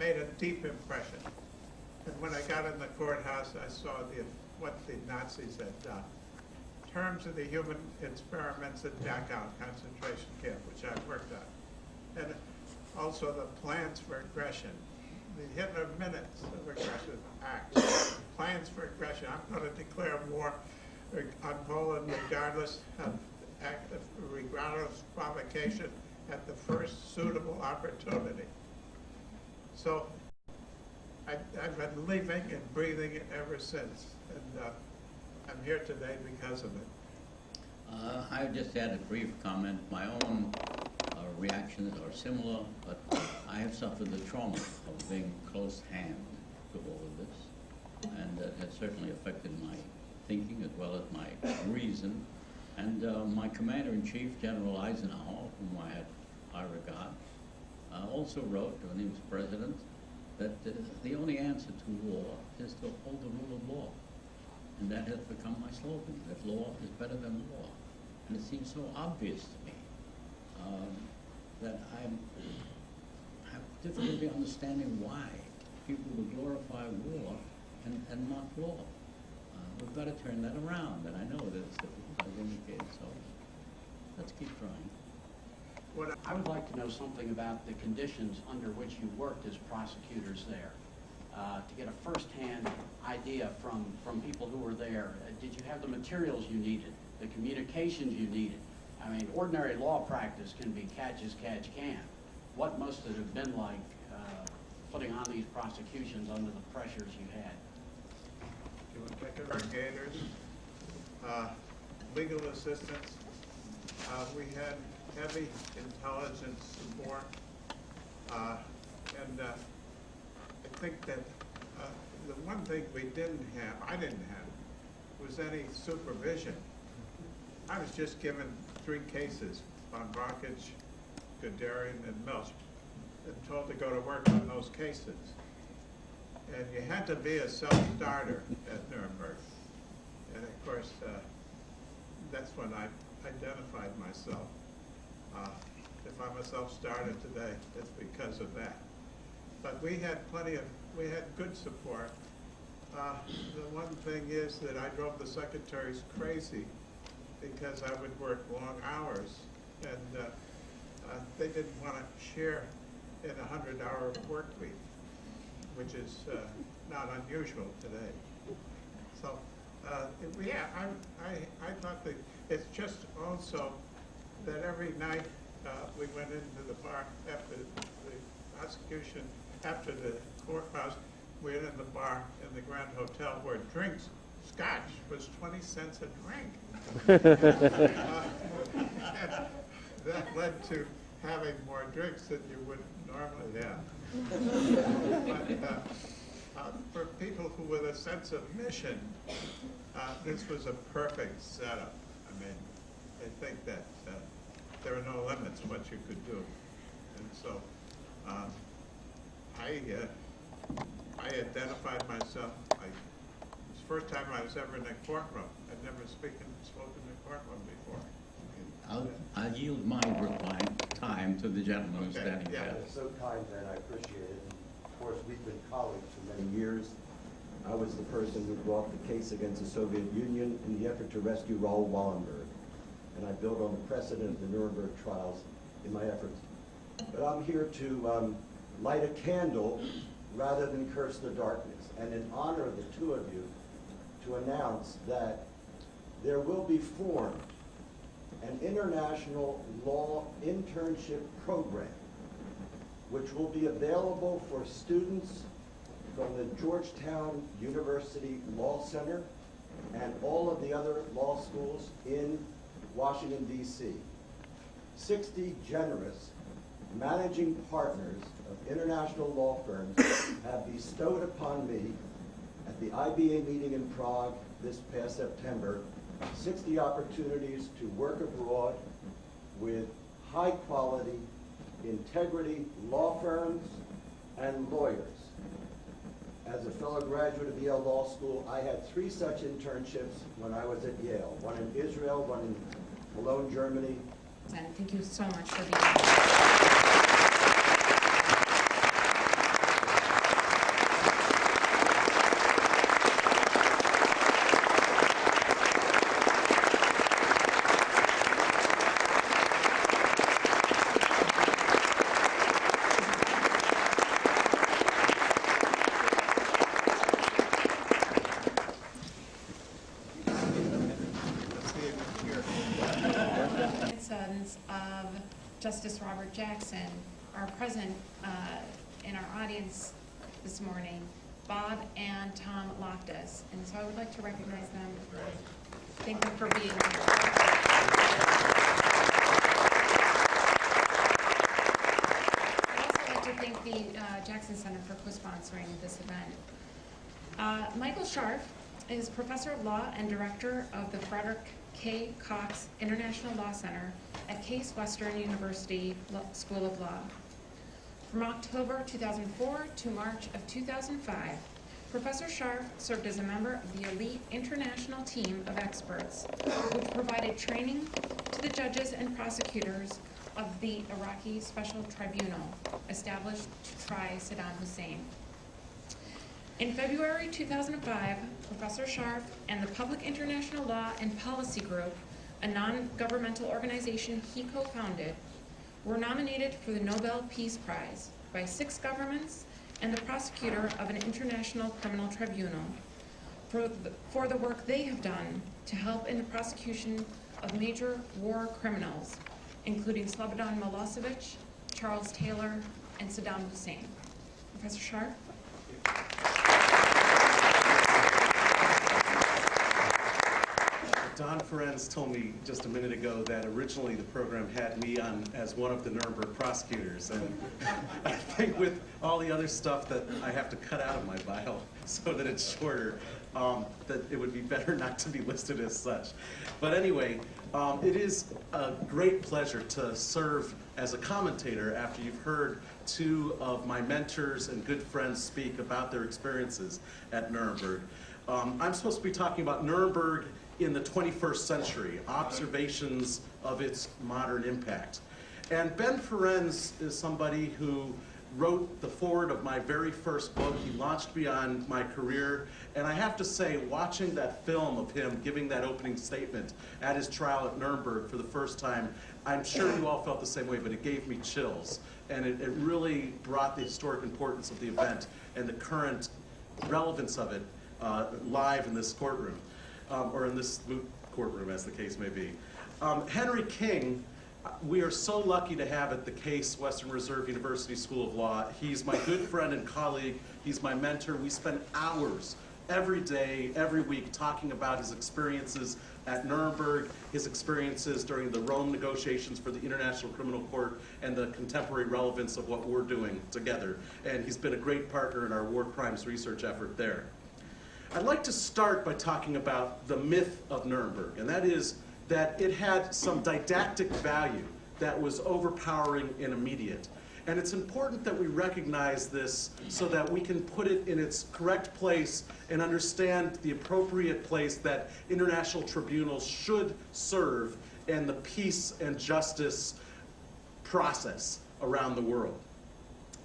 made a deep impression. And when I got in the courthouse, I saw what the Nazis had done. Terms of the human experiments at Dachau concentration camp, which I worked on. And also the plans for aggression. The Hitler minutes of aggression acts. Plans for aggression. I'm going to declare war on Poland regardless of provocation at the first suitable opportunity. So I've been living and breathing it ever since, and I'm here today because of it. I just add a brief comment. My own reactions are similar, but I have suffered the trauma of being close hand to all of this, and that has certainly affected my thinking as well as my reason. And my commander-in-chief, General Eisenhower, whom I had high regard, also wrote, when he was president, that the only answer to war is to uphold the rule of law. And that has become my slogan, that law is better than war. And it seems so obvious to me that I have difficulty understanding why people would glorify war and not law. We've got to turn that around, and I know that it's difficult, as indicated, so let's keep trying. I would like to know something about the conditions under which you worked as prosecutors there, to get a first-hand idea from people who were there. Did you have the materials you needed, the communications you needed? I mean, ordinary law practice can be catch as catch can. What must it have been like putting on these prosecutions under the pressures you had? Investigators, legal assistance. We had heavy intelligence support, and I think that the one thing we didn't have, I didn't have, was any supervision. I was just given 3 cases on Barkage, Guderian, and Milch, and told to go to work on those cases. And you had to be a self-starter at Nuremberg. And of course, that's when I identified myself. If I'm a self-starter today, it's because of that. But we had good support. The one thing is that I drove the secretaries crazy because I would work long hours, and they didn't want to share in a 100-hour work week, which is not unusual today. So, yeah, I thought that it's just also that every night we went into the bar after the prosecution, after the courthouse, we went in the bar in the Grand Hotel where drinks, scotch, was 20 cents a drink. That led to having more drinks than you would normally have. But for people who with a sense of mission, this was a perfect setup. I mean, I think that there are no limits what you could do. And so I identified myself. It's the first time I was ever in a courtroom. I'd never spoken in a courtroom before. I'll yield my time to the gentleman who's standing there. It's so kind, and I appreciate it. And of course, we've been colleagues for many years. I was the person who brought the case against the Soviet Union in the effort to rescue Raoul Wallenberg. And I built on the precedent of the Nuremberg trials in my efforts. But I'm here to light a candle rather than curse the darkness. And in honor of the two of you, to announce that there will be formed an international law internship program which will be available for students from the Georgetown University Law Center and all of the other law schools in Washington, D.C. 60 generous managing partners of international law firms have bestowed upon me at the IBA meeting in Prague this past September 60 opportunities to work abroad with high-quality, integrity law firms and lawyers. As a fellow graduate of Yale Law School, I had 3 such internships when I was at Yale, one in Israel, one in Cologne, Germany. And thank you so much for being here. Justice Robert Jackson are present in our audience this morning, Bob and Tom Loftus. And so I would like to recognize them. Thank them for being here. I'd also like to thank the Jackson Center for co-sponsoring this event. Michael Scharf is Professor of Law and Director of the Frederick K. Cox International Law Center at Case Western University School of Law. From October 2004 to March of 2005, Professor Scharf served as a member of the elite international team of experts, which provided training to the judges and prosecutors of the Iraqi Special Tribunal established to try Saddam Hussein. In February 2005, Professor Scharf and the Public International Law and Policy Group, a non-governmental organization he co-founded, were nominated for the Nobel Peace Prize by 6 governments and the prosecutor of an international criminal tribunal for the work they have done to help in the prosecution of major war criminals, including Slobodan Milosevic, Charles Taylor, and Saddam Hussein. Professor Scharf? Don Ferenz told me just a minute ago that originally the program had me on as one of the Nuremberg prosecutors, and I think with all the other stuff that I have to cut out of my bio so that it's shorter, that it would be better not to be listed as such. But anyway, it is a great pleasure to serve as a commentator after you've heard 2 of my mentors and good friends speak about their experiences at Nuremberg. I'm supposed to be talking about Nuremberg in the 21st century, observations of its modern impact. And Ben Ferenz is somebody who wrote the foreword of my very first book. He launched me on my career. And I have to say, watching that film of him giving that opening statement at his trial at Nuremberg for the first time, I'm sure you all felt the same way, but it gave me chills. And it really brought the historic importance of the event and the current relevance of it live in this courtroom. Or in this courtroom, as the case may be. Henry King, we are so lucky to have at the Case Western Reserve University School of Law. He's my good friend and colleague. He's my mentor. We spend hours every day, every week, talking about his experiences at Nuremberg, his experiences during the Rome negotiations for the International Criminal Court, and the contemporary relevance of what we're doing together. And he's been a great partner in our war crimes research effort there. I'd like to start by talking about the myth of Nuremberg, and that is that it had some didactic value that was overpowering and immediate. And it's important that we recognize this so that we can put it in its correct place and understand the appropriate place that international tribunals should serve in the peace and justice process around the world.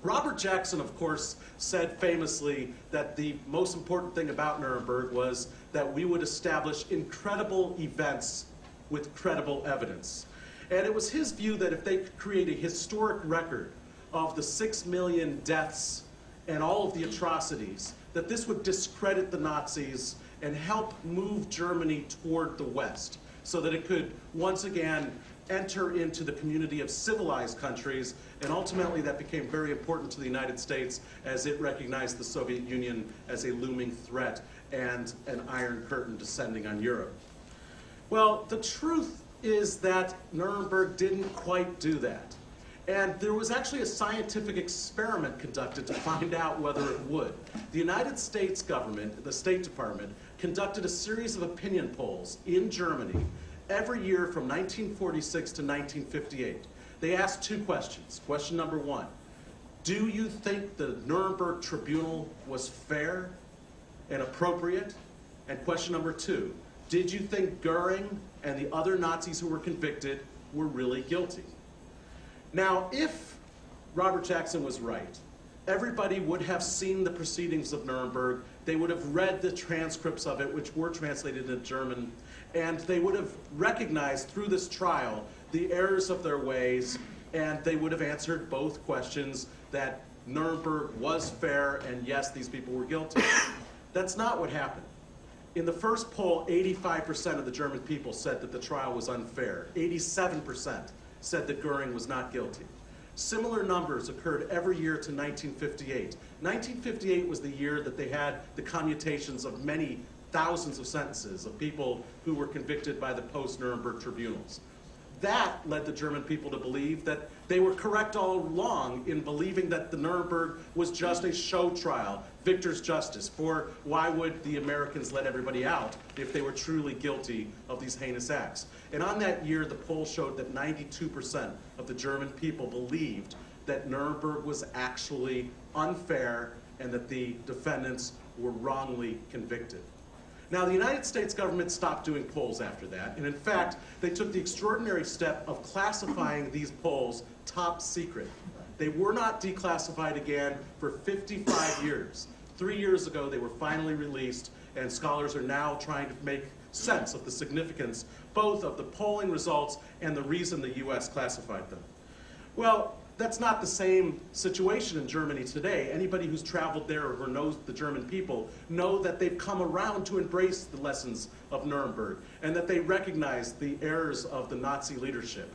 Robert Jackson, of course, said famously that the most important thing about Nuremberg was that we would establish incredible events with credible evidence. And it was his view that if they could create a historic record of the 6 million deaths and all of the atrocities, that this would discredit the Nazis and help move Germany toward the West so that it could once again enter into the community of civilized countries, and ultimately that became very important to the United States as it recognized the Soviet Union as a looming threat and an iron curtain descending on Europe. Well, the truth is that Nuremberg didn't quite do that. And there was actually a scientific experiment conducted to find out whether it would. The United States government, the State Department, conducted a series of opinion polls in Germany every year from 1946 to 1958. They asked 2 questions. Question number 1, do you think the Nuremberg Tribunal was fair and appropriate? And question number 2, did you think Goering and the other Nazis who were convicted were really guilty? Now, if Robert Jackson was right, everybody would have seen the proceedings of Nuremberg. They would have read the transcripts of it, which were translated into German, and they would have recognized through this trial the errors of their ways, and they would have answered both questions that Nuremberg was fair and yes, these people were guilty. That's not what happened. In the first poll, 85% of the German people said that the trial was unfair. 87% said that Goering was not guilty. Similar numbers occurred every year to 1958. 1958 was the year that they had the commutations of many thousands of sentences of people who were convicted by the post-Nuremberg tribunals. That led the German people to believe that they were correct all along in believing that the Nuremberg was just a show trial, victor's justice, for why would the Americans let everybody out if they were truly guilty of these heinous acts? And on that year, the polls showed that 92% of the German people believed that Nuremberg was actually unfair and that the defendants were wrongly convicted. Now, the United States government stopped doing polls after that, and in fact, they took the extraordinary step of classifying these polls top secret. They were not declassified again for 55 years. 3 years ago, they were finally released, and scholars are now trying to make sense of the significance both of the polling results and the reason the US classified them. Well, that's not the same situation in Germany today. Anybody who's traveled there or knows the German people know that they've come around to embrace the lessons of Nuremberg and that they recognize the errors of the Nazi leadership.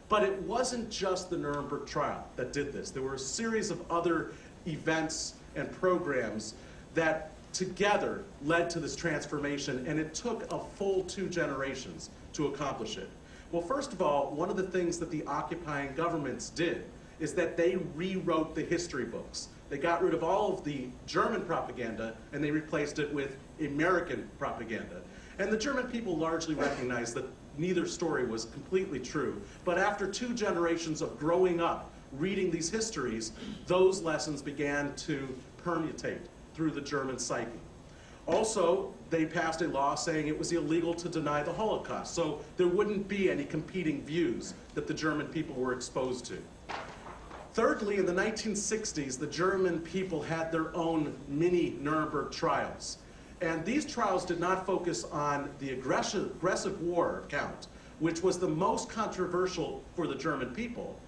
But it wasn't just the Nuremberg trial that did this. There were a series of other events and programs that together led to this transformation, and it took a full 2 generations to accomplish it. Well, first of all, one of the things that the occupying governments did is that they rewrote the history books. They got rid of all of the German propaganda and they replaced it with American propaganda. And the German people largely recognized that neither story was completely true. But after 2 generations of growing up, reading these histories, those lessons began to permutate through the German psyche. Also, they passed a law saying it was illegal to deny the Holocaust, so there wouldn't be any competing views that the German people were exposed to. Thirdly, in the 1960s, the German people had their own mini Nuremberg trials. And these trials did not focus on the aggressive war count, which was the most controversial for the German people,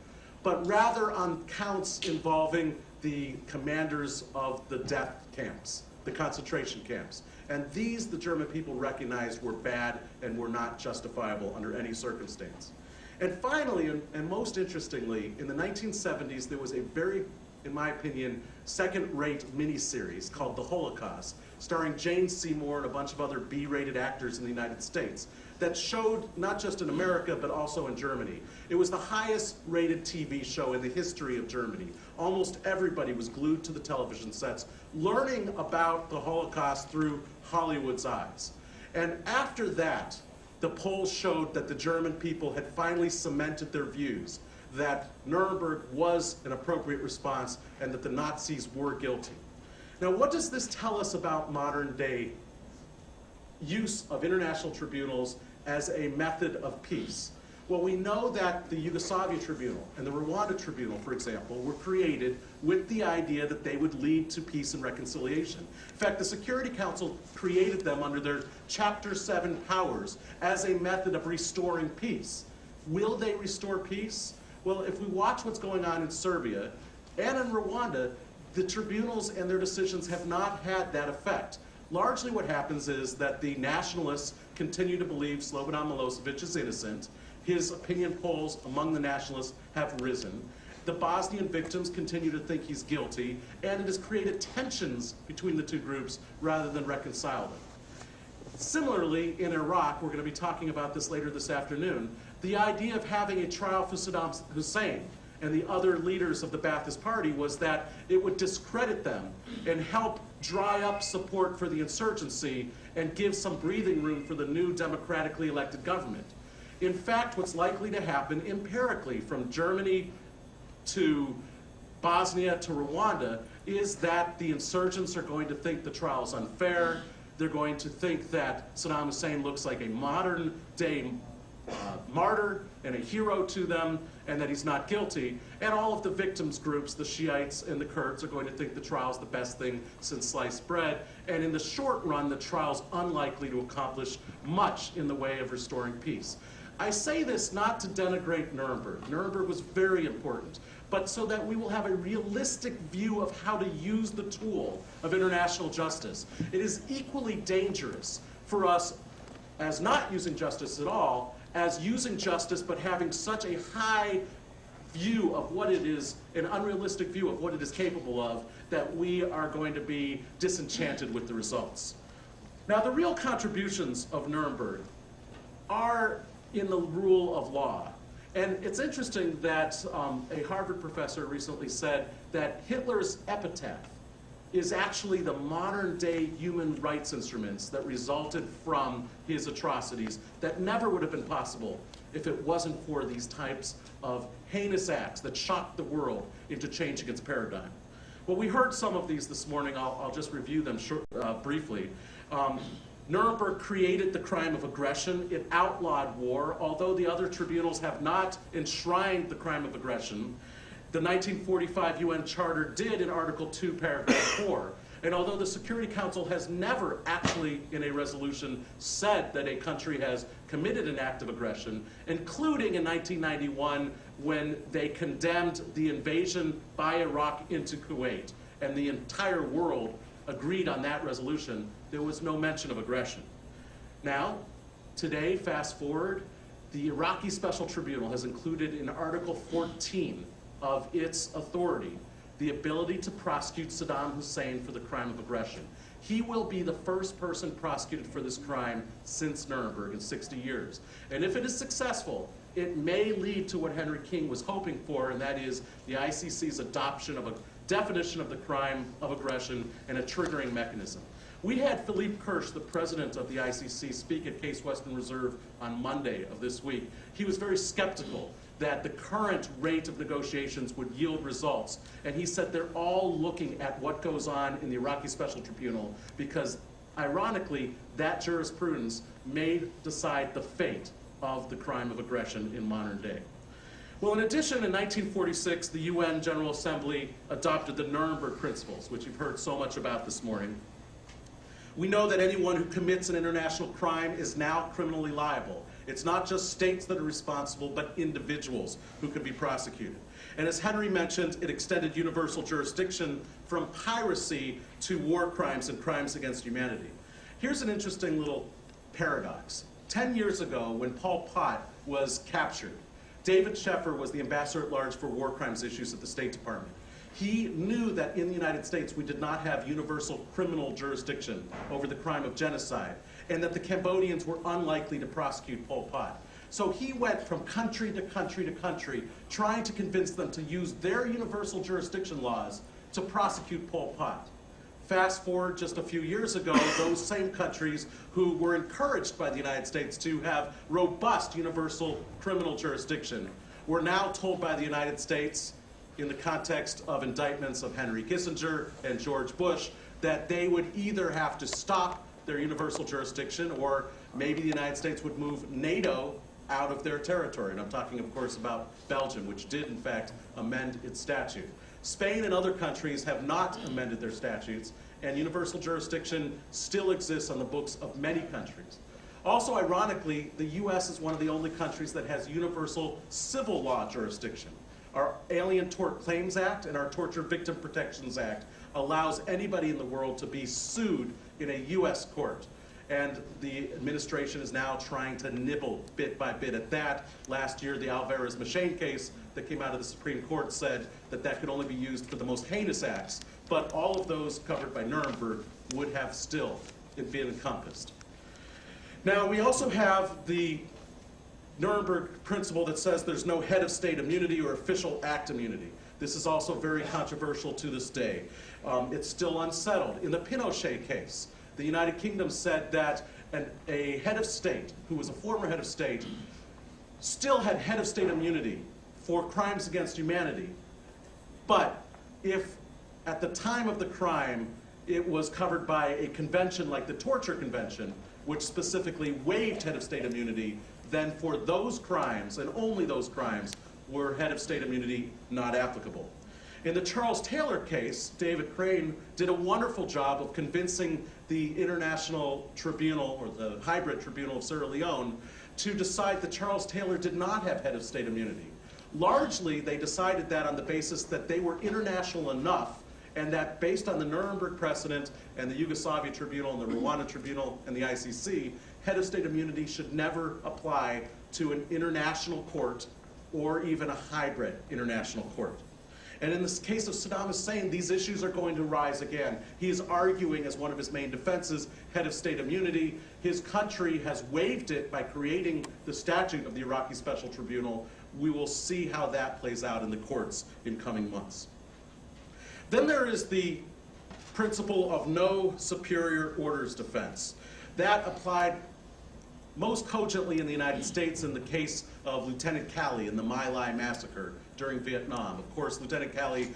but rather on counts involving the commanders of the death camps, the concentration camps. And these, the German people recognized, were bad and were not justifiable under any circumstance. And finally, and most interestingly, in the 1970s, there was a very, in my opinion, second-rate miniseries called The Holocaust, starring Jane Seymour and a bunch of other B-rated actors in the United States, that showed not just in America, but also in Germany. It was the highest-rated TV show in the history of Germany. Almost everybody was glued to the television sets, learning about the Holocaust through Hollywood's eyes. And after that, the polls showed that the German people had finally cemented their views, that Nuremberg was an appropriate response and that the Nazis were guilty. Now, what does this tell us about modern-day use of international tribunals as a method of peace? Well, we know that the Yugoslavia Tribunal and the Rwanda Tribunal, for example, were created with the idea that they would lead to peace and reconciliation. In fact, the Security Council created them under their Chapter 7 powers as a method of restoring peace. Will they restore peace? Well, if we watch what's going on in Serbia and in Rwanda, the tribunals and their decisions have not had that effect. Largely what happens is that the nationalists continue to believe Slobodan Milosevic is innocent. His opinion polls among the nationalists have risen. The Bosnian victims continue to think he's guilty, and it has created tensions between the 2 groups rather than reconcile them. Similarly, in Iraq, we're going to be talking about this later this afternoon, the idea of having a trial for Saddam Hussein and the other leaders of the Ba'athist Party was that it would discredit them and help dry up support for the insurgency and give some breathing room for the new democratically elected government. In fact, what's likely to happen empirically from Germany to Bosnia to Rwanda is that the insurgents are going to think the trial is unfair. They're going to think that Saddam Hussein looks like a modern-day martyr and a hero to them, and that he's not guilty. And all of the victims groups, the Shiites and the Kurds, are going to think the trial's the best thing since sliced bread. And in the short run, the trial's unlikely to accomplish much in the way of restoring peace. I say this not to denigrate Nuremberg. Nuremberg was very important, but so that we will have a realistic view of how to use the tool of international justice. It is equally dangerous for us as not using justice at all as using justice but having such a high view of what it is, an unrealistic view of what it is capable of, that we are going to be disenchanted with the results. Now, the real contributions of Nuremberg are in the rule of law. And it's interesting that a Harvard professor recently said that Hitler's epitaph is actually the modern day human rights instruments that resulted from his atrocities that never would have been possible if it wasn't for these types of heinous acts that shocked the world into changing its paradigm. Well, we heard some of these this morning. I'll just review them briefly. Nuremberg created the crime of aggression. It outlawed war, although the other tribunals have not enshrined the crime of aggression. The 1945 UN Charter did in Article 2, Paragraph 4. And although the Security Council has never actually, in a resolution, said that a country has committed an act of aggression, including in 1991 when they condemned the invasion by Iraq into Kuwait, and the entire world agreed on that resolution, there was no mention of aggression. Now, today, fast forward, the Iraqi Special Tribunal has included in Article 14 of its authority the ability to prosecute Saddam Hussein for the crime of aggression. He will be the first person prosecuted for this crime since Nuremberg in 60 years. And if it is successful, it may lead to what Henry King was hoping for, and that is the ICC's adoption of a definition of the crime of aggression and a triggering mechanism. We had Philippe Kirsch, the president of the ICC, speak at Case Western Reserve on Monday of this week. He was very skeptical that the current rate of negotiations would yield results. And he said they're all looking at what goes on in the Iraqi Special Tribunal because, ironically, that jurisprudence may decide the fate of the crime of aggression in modern day. Well, in addition, in 1946, the UN General Assembly adopted the Nuremberg Principles, which you've heard so much about this morning. We know that anyone who commits an international crime is now criminally liable. It's not just states that are responsible, but individuals who can be prosecuted. And as Henry mentioned, it extended universal jurisdiction from piracy to war crimes and crimes against humanity. Here's an interesting little paradox. 10 years ago, when Pol Pot was captured, David Sheffer was the ambassador at large for war crimes issues at the State Department. He knew that in the United States we did not have universal criminal jurisdiction over the crime of genocide, and that the Cambodians were unlikely to prosecute Pol Pot. So he went from country to country to country, trying to convince them to use their universal jurisdiction laws to prosecute Pol Pot. Fast forward just a few years ago, those same countries who were encouraged by the United States to have robust universal criminal jurisdiction were now told by the United States, in the context of indictments of Henry Kissinger and George Bush, that they would either have to stop their universal jurisdiction or maybe the United States would move NATO out of their territory. And I'm talking, of course, about Belgium, which did, in fact, amend its statute. Spain and other countries have not amended their statutes, and universal jurisdiction still exists on the books of many countries. Also, ironically, the U.S. is one of the only countries that has universal civil law jurisdiction. Our Alien Tort Claims Act and our Torture Victim Protections Act allows anybody in the world to be sued in a U.S. court. And the administration is now trying to nibble bit by bit at that. Last year, the Alvarez-Machane case that came out of the Supreme Court said that that could only be used for the most heinous acts, but all of those covered by Nuremberg would have still been encompassed. Now, we also have the Nuremberg principle that says there's no head of state immunity or official act immunity. This is also very controversial to this day. It's still unsettled. In the Pinochet case, the United Kingdom said that a head of state, who was a former head of state, still had head of state immunity for crimes against humanity. But if at the time of the crime it was covered by a convention like the Torture Convention, which specifically waived head of state immunity, then for those crimes, and only those crimes, were head of state immunity not applicable. In the Charles Taylor case, David Crane did a wonderful job of convincing the International Tribunal, or the Hybrid Tribunal of Sierra Leone, to decide that Charles Taylor did not have head of state immunity. Largely, they decided that on the basis that they were international enough and that based on the Nuremberg precedent and the Yugoslavia Tribunal and the Rwanda Tribunal and the ICC, head of state immunity should never apply to an international court or even a hybrid international court. And in this case of Saddam Hussein, these issues are going to rise again. He is arguing as one of his main defenses, head of state immunity. His country has waived it by creating the statute of the Iraqi Special Tribunal. We will see how that plays out in the courts in coming months. Then there is the principle of no superior orders defense. That applied most cogently in the United States in the case of Lieutenant Calley in the My Lai massacre during Vietnam. Of course, Lieutenant Calley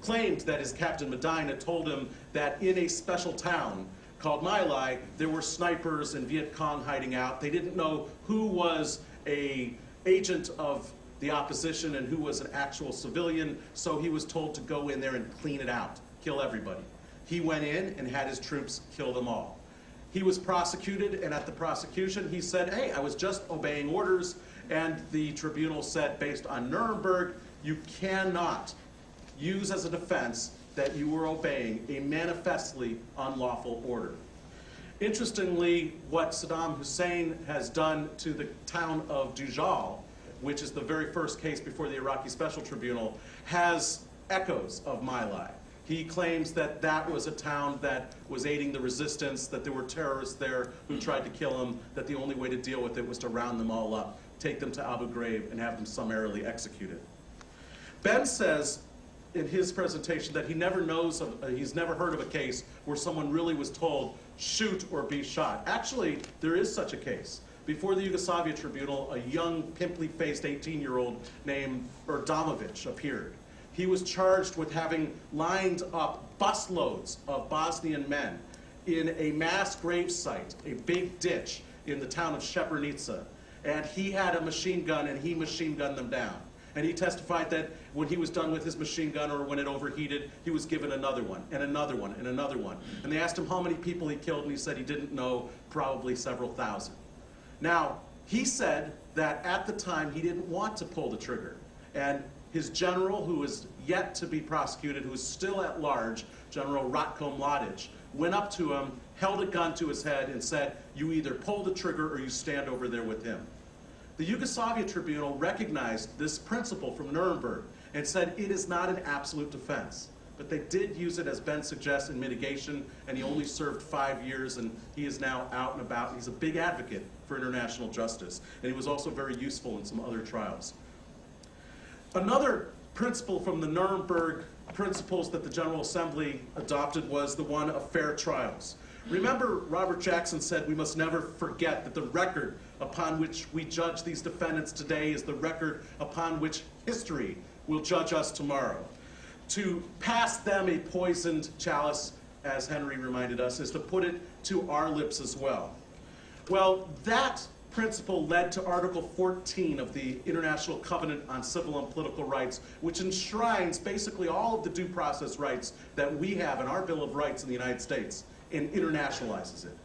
claimed that his Captain Medina told him that in a special town called My Lai, there were snipers and Viet Cong hiding out. They didn't know who was an agent of the opposition and who was an actual civilian, so he was told to go in there and clean it out, kill everybody. He went in and had his troops kill them all. He was prosecuted, and at the prosecution, he said, hey, I was just obeying orders, and the tribunal said, based on Nuremberg, you cannot use as a defense that you were obeying a manifestly unlawful order. Interestingly, what Saddam Hussein has done to the town of Dujal, which is the very first case before the Iraqi Special Tribunal, has echoes of My Lai. He claims that that was a town that was aiding the resistance, that there were terrorists there who tried to kill him, that the only way to deal with it was to round them all up, take them to Abu Ghraib, and have them summarily executed. Ben says in his presentation that he never knows of, he's never heard of a case where someone really was told, shoot or be shot. Actually, there is such a case. Before the Yugoslavia Tribunal, a young, pimply-faced 18-year-old named Erdamovic appeared. He was charged with having lined up busloads of Bosnian men in a mass grave site, a big ditch in the town of Srebrenica. And he had a machine gun, and he machine gunned them down. And he testified that when he was done with his machine gun or when it overheated, he was given another one, and another one, and another one. And they asked him how many people he killed, and he said he didn't know, probably several thousand. Now, he said that at the time he didn't want to pull the trigger. And his general, who is yet to be prosecuted, who is still at large, General Ratko Mladic, went up to him, held a gun to his head, and said, you either pull the trigger or you stand over there with him. The Yugoslavia Tribunal recognized this principle from Nuremberg and said it is not an absolute defense. But they did use it, as Ben suggests, in mitigation, and he only served 5 years, and he is now out and about. He's a big advocate for international justice, and he was also very useful in some other trials. Another principle from the Nuremberg principles that the General Assembly adopted was the one of fair trials. Remember, Robert Jackson said we must never forget that the record upon which we judge these defendants today is the record upon which history will judge us tomorrow. To pass them a poisoned chalice, as Henry reminded us, is to put it to our lips as well. Well, that principle led to Article 14 of the International Covenant on Civil and Political Rights, which enshrines basically all of the due process rights that we have in our Bill of Rights in the United States and internationalizes it.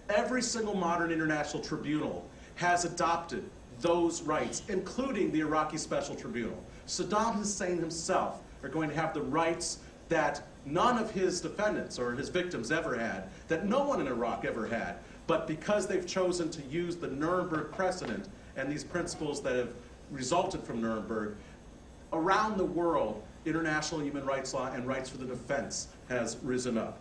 Every single modern international tribunal has adopted those rights, including the Iraqi Special Tribunal. Saddam Hussein himself are going to have the rights that none of his defendants or his victims ever had, that no one in Iraq ever had. But because they've chosen to use the Nuremberg precedent and these principles that have resulted from Nuremberg, around the world, international human rights law and rights for the defense has risen up.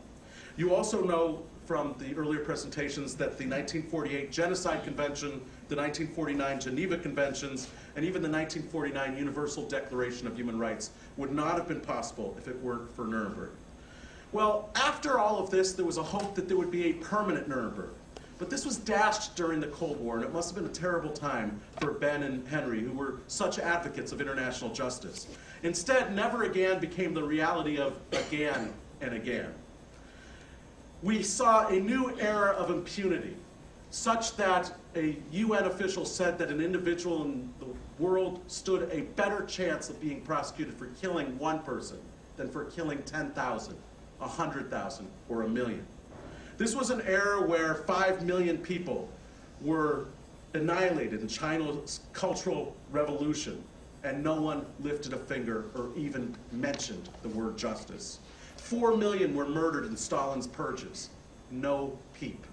You also know from the earlier presentations that the 1948 Genocide Convention, the 1949 Geneva Conventions, and even the 1949 Universal Declaration of Human Rights would not have been possible if it weren't for Nuremberg. Well, after all of this, there was a hope that there would be a permanent Nuremberg. But this was dashed during the Cold War, and it must have been a terrible time for Ben and Henry, who were such advocates of international justice. Instead, never again became the reality of again and again. We saw a new era of impunity, such that a UN official said that an individual in the world stood a better chance of being prosecuted for killing one person than for killing 10,000, 100,000, or 1 million. This was an era where 5 million people were annihilated in China's Cultural Revolution, and no one lifted a finger or even mentioned the word justice. 4 million were murdered in Stalin's purges. No peep.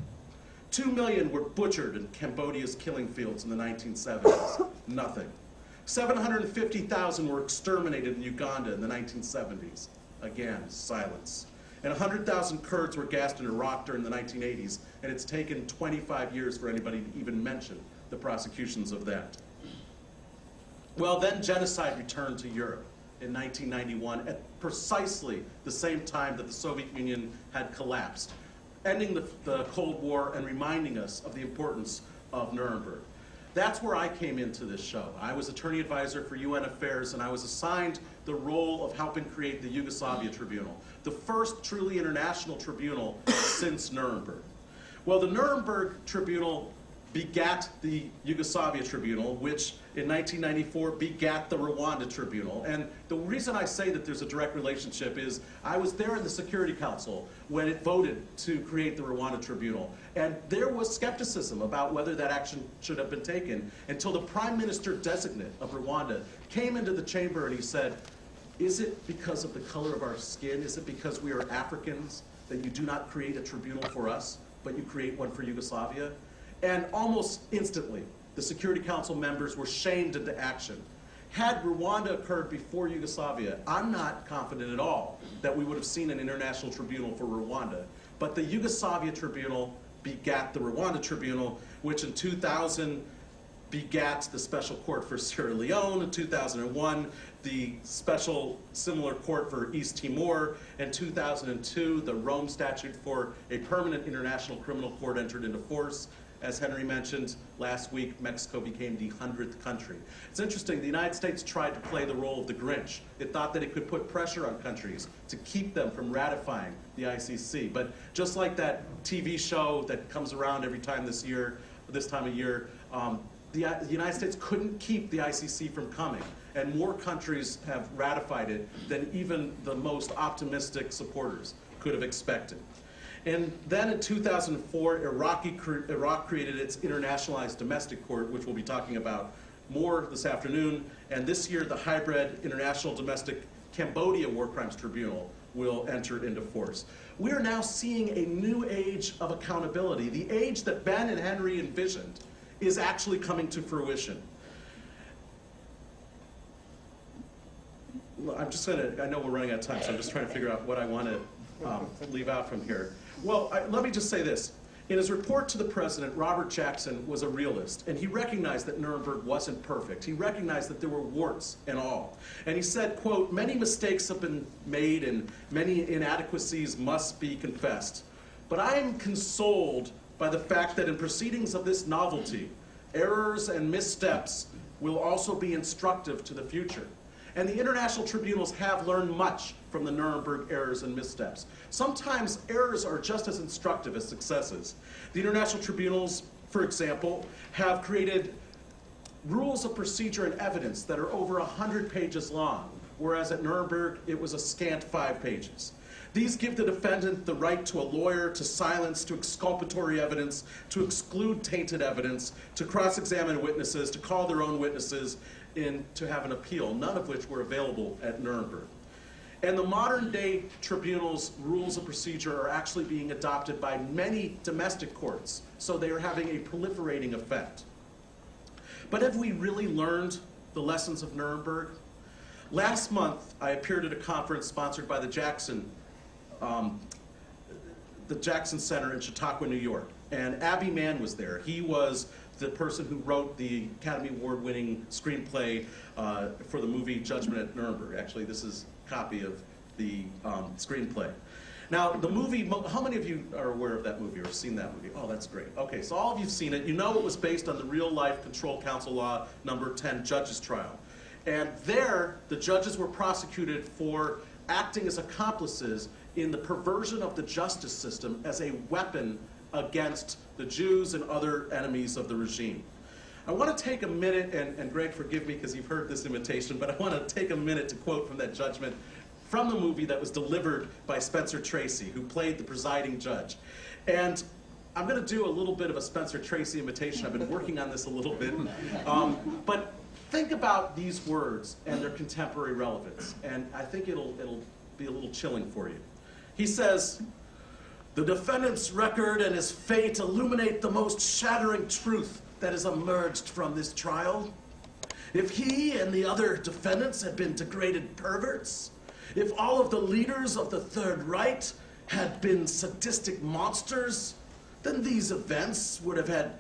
2 million were butchered in Cambodia's killing fields in the 1970s. Nothing. 750,000 were exterminated in Uganda in the 1970s. Again, silence. And 100,000 Kurds were gassed in Iraq during the 1980s, and it's taken 25 years for anybody to even mention the prosecutions of that. Well, then genocide returned to Europe in 1991 at precisely the same time that the Soviet Union had collapsed, ending the Cold War and reminding us of the importance of Nuremberg. That's where I came into this show. I was attorney advisor for UN Affairs, and I was assigned the role of helping create the Yugoslavia Tribunal, the first truly international tribunal since Nuremberg. Well, the Nuremberg Tribunal begat the Yugoslavia Tribunal, which in 1994 begat the Rwanda Tribunal. And the reason I say that there's a direct relationship is I was there in the Security Council when it voted to create the Rwanda Tribunal. And there was skepticism about whether that action should have been taken until the Prime Minister designate of Rwanda came into the chamber and he said, is it because of the color of our skin? Is it because we are Africans that you do not create a tribunal for us, but you create one for Yugoslavia? And almost instantly, the Security Council members were shamed into action. Had Rwanda occurred before Yugoslavia, I'm not confident at all that we would have seen an international tribunal for Rwanda. But the Yugoslavia Tribunal begat the Rwanda Tribunal, which in 2000 begat the Special Court for Sierra Leone, in 2001 the Special Similar Court for East Timor, in 2002 the Rome Statute for a Permanent International Criminal Court entered into force. As Henry mentioned, last week, Mexico became the 100th country. It's interesting, the United States tried to play the role of the Grinch. It thought that it could put pressure on countries to keep them from ratifying the ICC. But just like that TV show that comes around every time this time of year, the United States couldn't keep the ICC from coming. And more countries have ratified it than even the most optimistic supporters could have expected. And then in 2004, Iraq created its internationalized domestic court, which we'll be talking about more this afternoon. And this year, the hybrid international domestic Cambodia War Crimes Tribunal will enter into force. We are now seeing a new age of accountability. The age that Ben and Henry envisioned is actually coming to fruition. I know we're running out of time, so I'm just trying to figure out what I want to leave out from here. Well, let me just say this. In his report to the president, Robert Jackson was a realist, and he recognized that Nuremberg wasn't perfect. He recognized that there were warts and all. And he said, quote, many mistakes have been made and many inadequacies must be confessed. But I am consoled by the fact that in proceedings of this novelty, errors and missteps will also be instructive to the future. And the international tribunals have learned much from the Nuremberg errors and missteps. Sometimes errors are just as instructive as successes. The international tribunals, for example, have created rules of procedure and evidence that are over 100 pages long, whereas at Nuremberg it was a scant 5 pages. These give the defendant the right to a lawyer, to silence, to exculpatory evidence, to exclude tainted evidence, to cross-examine witnesses, to call their own witnesses, and to have an appeal, none of which were available at Nuremberg. And the modern day tribunal's rules of procedure are actually being adopted by many domestic courts, so they are having a proliferating effect. But have we really learned the lessons of Nuremberg? Last month, I appeared at a conference sponsored by the Jackson Center in Chautauqua, New York. And Abbey Mann was there. He was the person who wrote the Academy Award-winning screenplay for the movie Judgment at Nuremberg. Actually, this is a copy of the screenplay. Now, the movie, how many of you are aware of that movie or seen that movie? Oh, that's great. Okay, so all of you have seen it. You know it was based on the real-life Control Council Law number 10 judges trial. And there, the judges were prosecuted for acting as accomplices in the perversion of the justice system as a weapon against the Jews and other enemies of the regime. I want to take a minute, and Greg, forgive me because you've heard this imitation, but I want to take a minute to quote from that judgment from the movie that was delivered by Spencer Tracy, who played the presiding judge. And I'm going to do a little bit of a Spencer Tracy imitation. I've been working on this a little bit. But think about these words and their contemporary relevance, and I think it'll be a little chilling for you. He says, "The defendant's record and his fate illuminate the most shattering truth that has emerged from this trial. If he and the other defendants had been degraded perverts, if all of the leaders of the Third Reich had been sadistic monsters, then these events would have had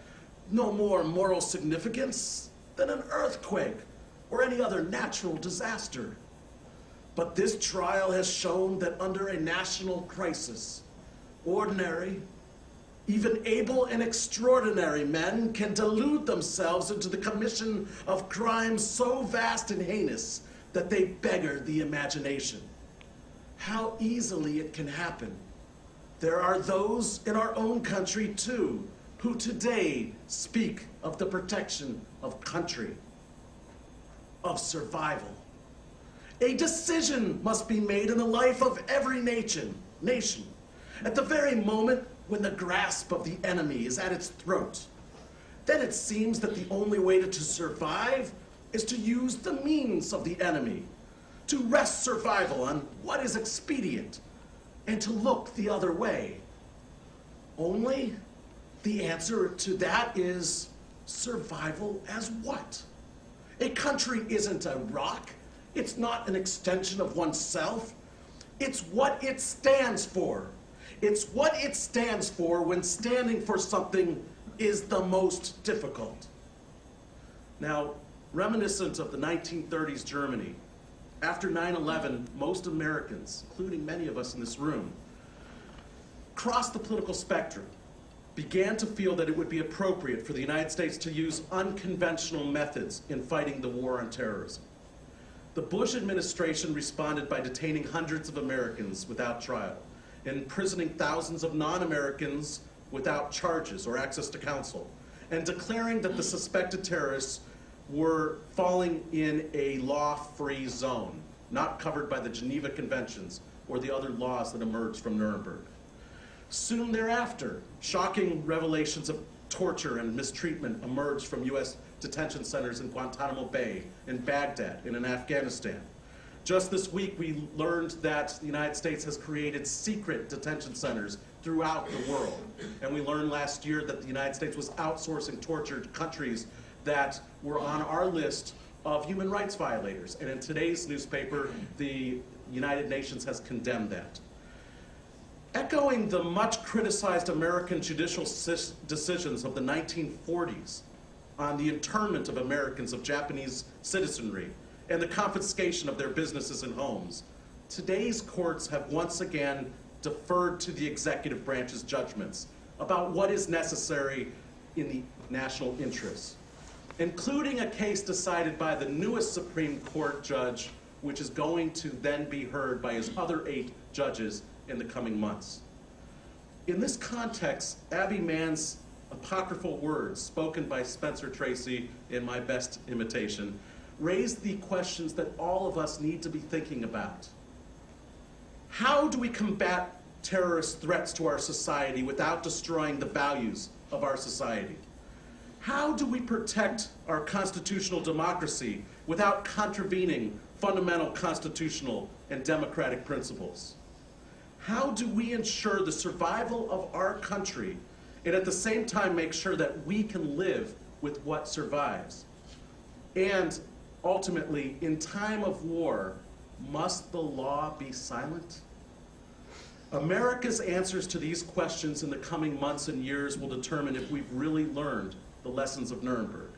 no more moral significance than an earthquake or any other natural disaster. But this trial has shown that under a national crisis, ordinary, even able and extraordinary men can delude themselves into the commission of crimes so vast and heinous that they beggar the imagination. How easily it can happen. There are those in our own country, too, who today speak of the protection of country, of survival. A decision must be made in the life of every nation. At the very moment when the grasp of the enemy is at its throat, then it seems that the only way to survive is to use the means of the enemy, to rest survival on what is expedient, and to look the other way. Only the answer to that is survival as what? A country isn't a rock. It's not an extension of oneself. It's what it stands for. It's what it stands for when standing for something is the most difficult. Now, reminiscent of the 1930s Germany, after 9/11, most Americans, including many of us in this room, across the political spectrum, began to feel that it would be appropriate for the United States to use unconventional methods in fighting the war on terrorism. The Bush administration responded by detaining hundreds of Americans without trial, imprisoning thousands of non-Americans without charges or access to counsel, and declaring that the suspected terrorists were falling in a law-free zone, not covered by the Geneva Conventions or the other laws that emerged from Nuremberg. Soon thereafter, shocking revelations of torture and mistreatment emerged from U.S. detention centers in Guantanamo Bay, in Baghdad, and in Afghanistan. Just this week, we learned that the United States has created secret detention centers throughout the world. And we learned last year that the United States was outsourcing torture to countries that were on our list of human rights violators. And in today's newspaper, the United Nations has condemned that. Echoing the much criticized American judicial decisions of the 1940s on the internment of Americans of Japanese citizenry and the confiscation of their businesses and homes, today's courts have once again deferred to the executive branch's judgments about what is necessary in the national interest, including a case decided by the newest Supreme Court judge, which is going to then be heard by his other 8 judges in the coming months. In this context, Abby Mann's apocryphal words, spoken by Spencer Tracy in my best imitation, raised the questions that all of us need to be thinking about. How do we combat terrorist threats to our society without destroying the values of our society? How do we protect our constitutional democracy without contravening fundamental constitutional and democratic principles? How do we ensure the survival of our country and at the same time make sure that we can live with what survives? And ultimately, in time of war, must the law be silent? America's answers to these questions in the coming months and years will determine if we've really learned the lessons of Nuremberg.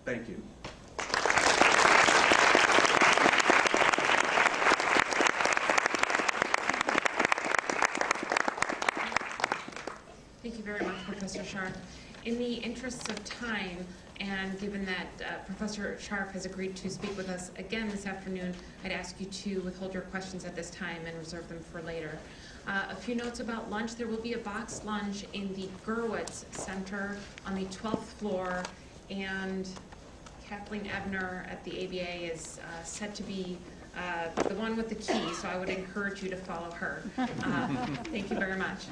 Thank you. Thank you very much, Professor Scharf. In the interests of time, and given that Professor Scharf has agreed to speak with us again this afternoon, I'd ask you to withhold your questions at this time and reserve them for later. A few notes about lunch. There will be a boxed lunch in the Gurwitz Center on the 12th floor, and Kathleen Ebner at the ABA is said to be the one with the key, so I would encourage you to follow her. Thank you very much.